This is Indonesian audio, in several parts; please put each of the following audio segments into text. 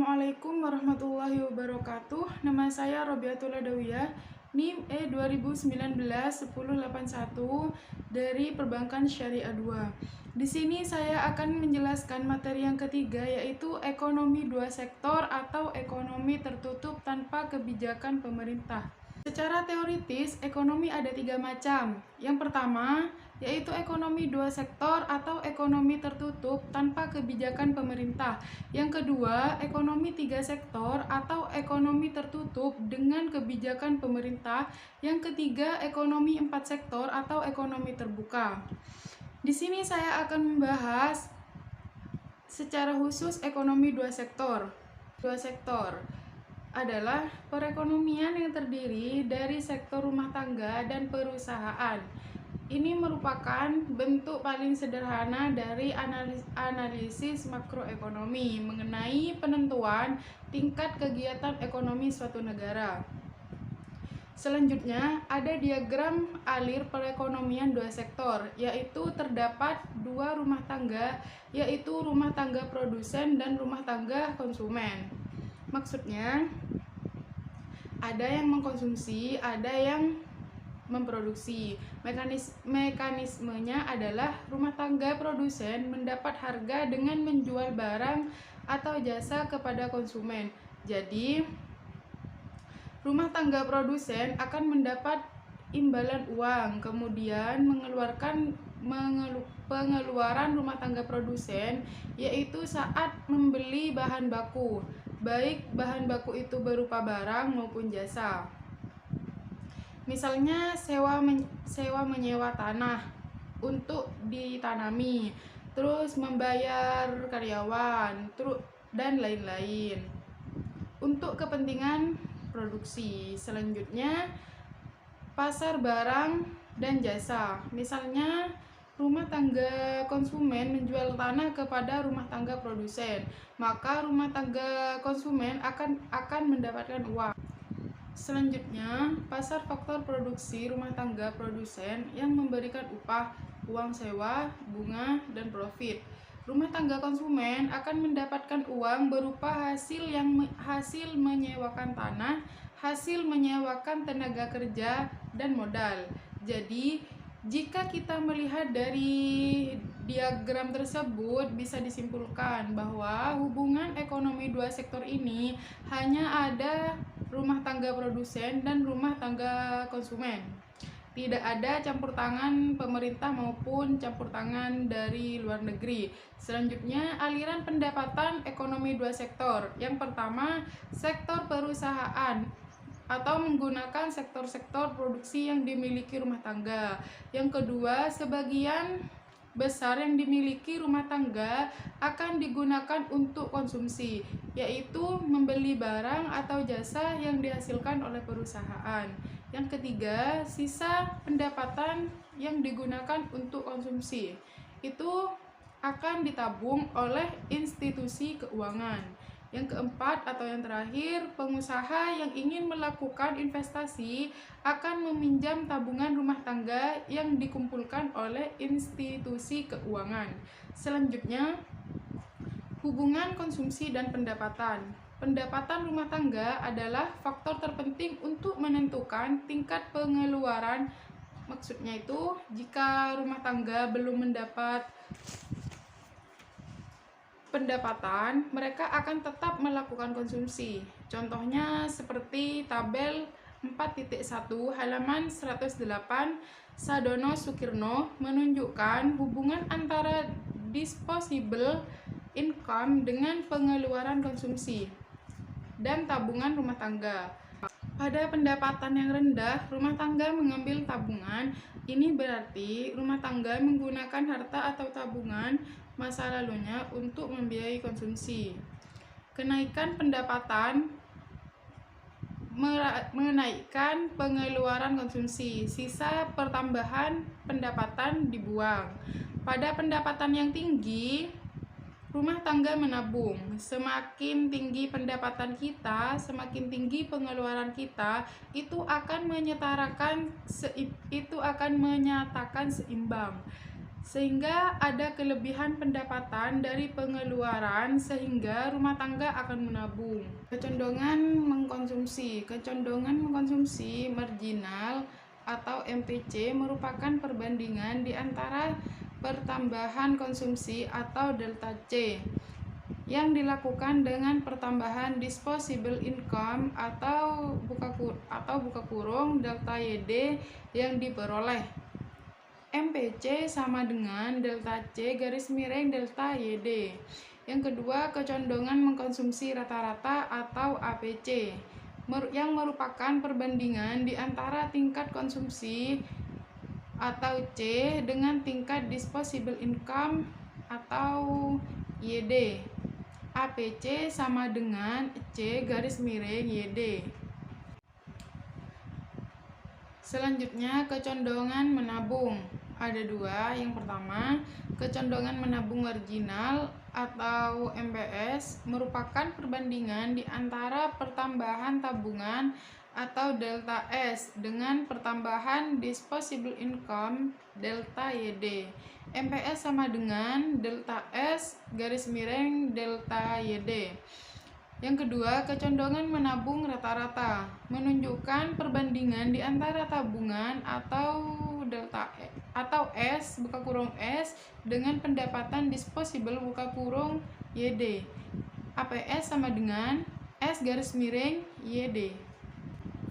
Assalamualaikum warahmatullahi wabarakatuh. Nama saya Robiatul Adawiyah, NIM E2019-1081 dari Perbankan Syariah 2. Di sini saya akan menjelaskan materi yang ketiga, yaitu ekonomi dua sektor atau ekonomi tertutup tanpa kebijakan pemerintah. Secara teoritis, ekonomi ada tiga macam. Yang pertama, yaitu ekonomi dua sektor atau ekonomi tertutup tanpa kebijakan pemerintah. Yang kedua, ekonomi tiga sektor atau ekonomi tertutup dengan kebijakan pemerintah. Yang ketiga, ekonomi empat sektor atau ekonomi terbuka. Di sini saya akan membahas secara khusus ekonomi dua sektor. Dua sektor adalah perekonomian yang terdiri dari sektor rumah tangga dan perusahaan. Ini merupakan bentuk paling sederhana dari analisis makroekonomi mengenai penentuan tingkat kegiatan ekonomi suatu negara. Selanjutnya, ada diagram alir perekonomian dua sektor, yaitu terdapat dua rumah tangga, yaitu rumah tangga produsen dan rumah tangga konsumen. Maksudnya, ada yang mengkonsumsi, ada yang memproduksi. Mekanismenya adalah rumah tangga produsen mendapat harga dengan menjual barang atau jasa kepada konsumen. Jadi, rumah tangga produsen akan mendapat imbalan uang, kemudian pengeluaran rumah tangga produsen yaitu saat membeli bahan baku, baik bahan baku itu berupa barang maupun jasa. Misalnya sewa menyewa tanah untuk ditanami, terus membayar karyawan, dan lain-lain untuk kepentingan produksi. Selanjutnya, pasar barang dan jasa. Misalnya rumah tangga konsumen menjual tanah kepada rumah tangga produsen, maka rumah tangga konsumen akan mendapatkan uang. Selanjutnya, pasar faktor produksi rumah tangga produsen yang memberikan upah, uang sewa, bunga, dan profit. Rumah tangga konsumen akan mendapatkan uang berupa hasil menyewakan tanah, hasil menyewakan tenaga kerja, dan modal. Jadi, jika kita melihat dari diagram tersebut, bisa disimpulkan bahwa hubungan ekonomi dua sektor ini hanya ada rumah tangga produsen dan rumah tangga konsumen. Tidak ada campur tangan pemerintah maupun campur tangan dari luar negeri. Selanjutnya, aliran pendapatan ekonomi dua sektor. Yang pertama, sektor perusahaan atau menggunakan sektor-sektor produksi yang dimiliki rumah tangga. Yang kedua, sebagian besar yang dimiliki rumah tangga akan digunakan untuk konsumsi, yaitu membeli barang atau jasa yang dihasilkan oleh perusahaan. Yang ketiga, sisa pendapatan yang digunakan untuk konsumsi itu akan ditabung oleh institusi keuangan. Yang keempat atau yang terakhir, pengusaha yang ingin melakukan investasi akan meminjam tabungan rumah tangga yang dikumpulkan oleh institusi keuangan. Selanjutnya, hubungan konsumsi dan pendapatan. Pendapatan rumah tangga adalah faktor terpenting untuk menentukan tingkat pengeluaran. Maksudnya itu, jika rumah tangga belum mendapat pendapatan, mereka akan tetap melakukan konsumsi. Contohnya seperti tabel 4.1 halaman 108 Sadono Sukirno menunjukkan hubungan antara disposable income dengan pengeluaran konsumsi dan tabungan rumah tangga. Pada pendapatan yang rendah, rumah tangga mengambil tabungan. Ini berarti rumah tangga menggunakan harta atau tabungan masa lalunya untuk membiayai konsumsi. Kenaikan pendapatan menaikkan pengeluaran konsumsi. Sisa pertambahan pendapatan dibuang. Pada pendapatan yang tinggi, rumah tangga menabung. Semakin tinggi pendapatan kita, semakin tinggi pengeluaran kita, itu akan menyatakan seimbang. sehingga ada kelebihan pendapatan dari pengeluaran sehingga rumah tangga akan menabung. Kecondongan mengkonsumsi marginal atau MPC merupakan perbandingan di antara pertambahan konsumsi atau delta C yang dilakukan dengan pertambahan disposable income atau buka kurung delta YD yang diperoleh. MPC sama dengan delta C garis miring delta YD. Yang kedua, kecondongan mengkonsumsi rata-rata atau APC yang merupakan perbandingan di antara tingkat konsumsi atau C dengan tingkat disposable income atau YD. APC sama dengan C garis miring YD. Selanjutnya, kecondongan menabung. Ada dua. Yang pertama, kecondongan menabung marginal atau MPS merupakan perbandingan di antara pertambahan tabungan atau delta S dengan pertambahan disposable income delta YD. MPS sama dengan delta S garis miring delta YD. Yang kedua, kecondongan menabung rata-rata menunjukkan perbandingan di antara tabungan atau delta atau S buka kurung S dengan pendapatan disposable buka kurung YD. APS sama dengan S garis miring YD.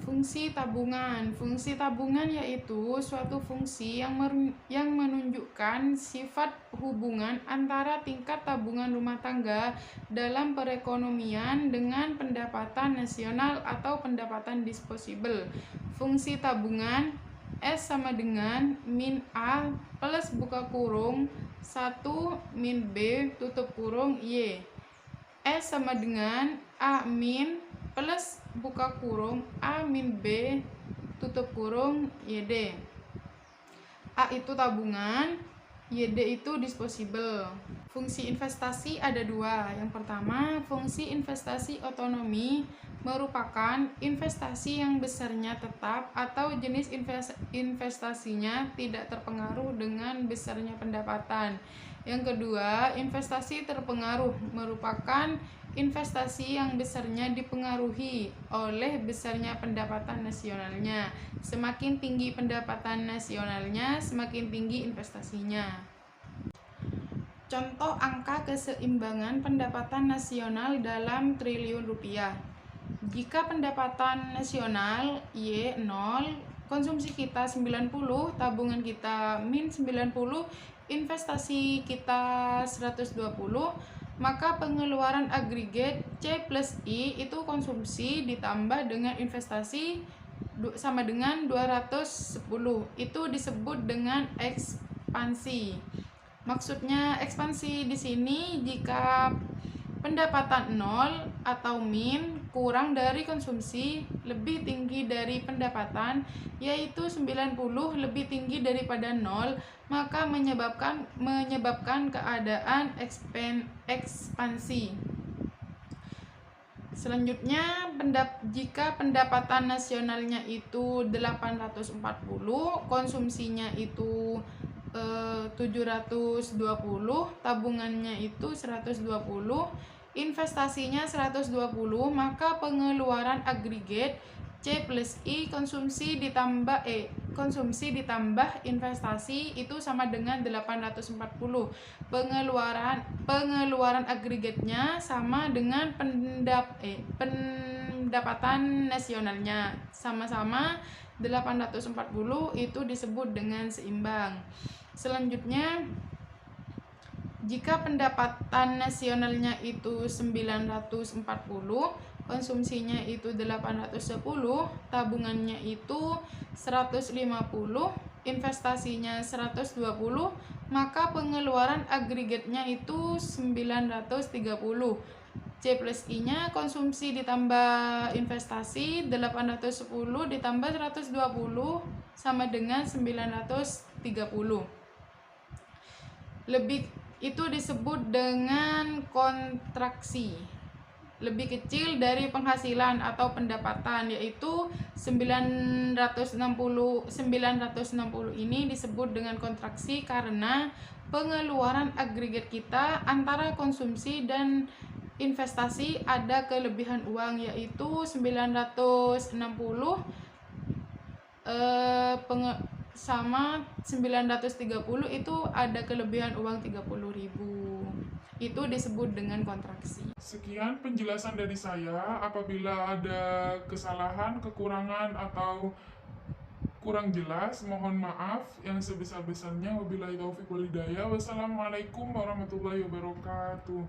Fungsi tabungan. Fungsi tabungan yaitu suatu fungsi yang menunjukkan sifat hubungan antara tingkat tabungan rumah tangga dalam perekonomian dengan pendapatan nasional atau pendapatan disposable. Fungsi tabungan S sama dengan min A plus buka kurung 1 min B tutup kurung Y. S sama dengan A min plus buka kurung A min B tutup kurung YD. A itu tabungan, YD itu disposable. Fungsi investasi ada dua. Yang pertama, fungsi investasi otonomi merupakan investasi yang besarnya tetap atau jenis investasinya tidak terpengaruh dengan besarnya pendapatan. Yang kedua, investasi terpengaruh merupakan investasi yang besarnya dipengaruhi oleh besarnya pendapatan nasionalnya. Semakin tinggi pendapatan nasionalnya, semakin tinggi investasinya. Contoh angka keseimbangan pendapatan nasional dalam triliun rupiah. Jika pendapatan nasional Y 0, konsumsi kita 90, tabungan kita min 90, investasi kita 120, maka pengeluaran agregat C plus I itu konsumsi ditambah dengan investasi sama dengan 210. Itu disebut dengan ekspansi. Maksudnya ekspansi di sini jika pendapatan 0 atau min kurang dari konsumsi lebih tinggi dari pendapatan, yaitu 90 lebih tinggi daripada 0, maka menyebabkan keadaan ekspansi. Selanjutnya, jika pendapatan nasionalnya itu 840, konsumsinya itu 720, tabungannya itu 120, investasinya 120, maka pengeluaran agregat C plus I konsumsi ditambah investasi itu sama dengan 840. Pengeluaran agregatnya sama dengan pendapatan nasionalnya, sama-sama 840, itu disebut dengan seimbang. Selanjutnya, jika pendapatan nasionalnya itu 940, konsumsinya itu 810, tabungannya itu 150, investasinya 120, maka pengeluaran agregatnya itu 930. C plus I-nya konsumsi ditambah investasi 810 ditambah 120 sama dengan 930. Itu disebut dengan kontraksi. lebih kecil dari penghasilan atau pendapatan, yaitu 960 ini disebut dengan kontraksi karena pengeluaran agregat kita antara konsumsi dan investasi ada kelebihan uang, yaitu 960 sama 930 itu ada kelebihan uang 30.000. Itu disebut dengan kontraksi. Sekian penjelasan dari saya. Apabila ada kesalahan, kekurangan, atau kurang jelas, mohon maaf yang sebesar-besarnya. Wabillahi taufiq wal hidayah. Wassalamualaikum warahmatullahi wabarakatuh.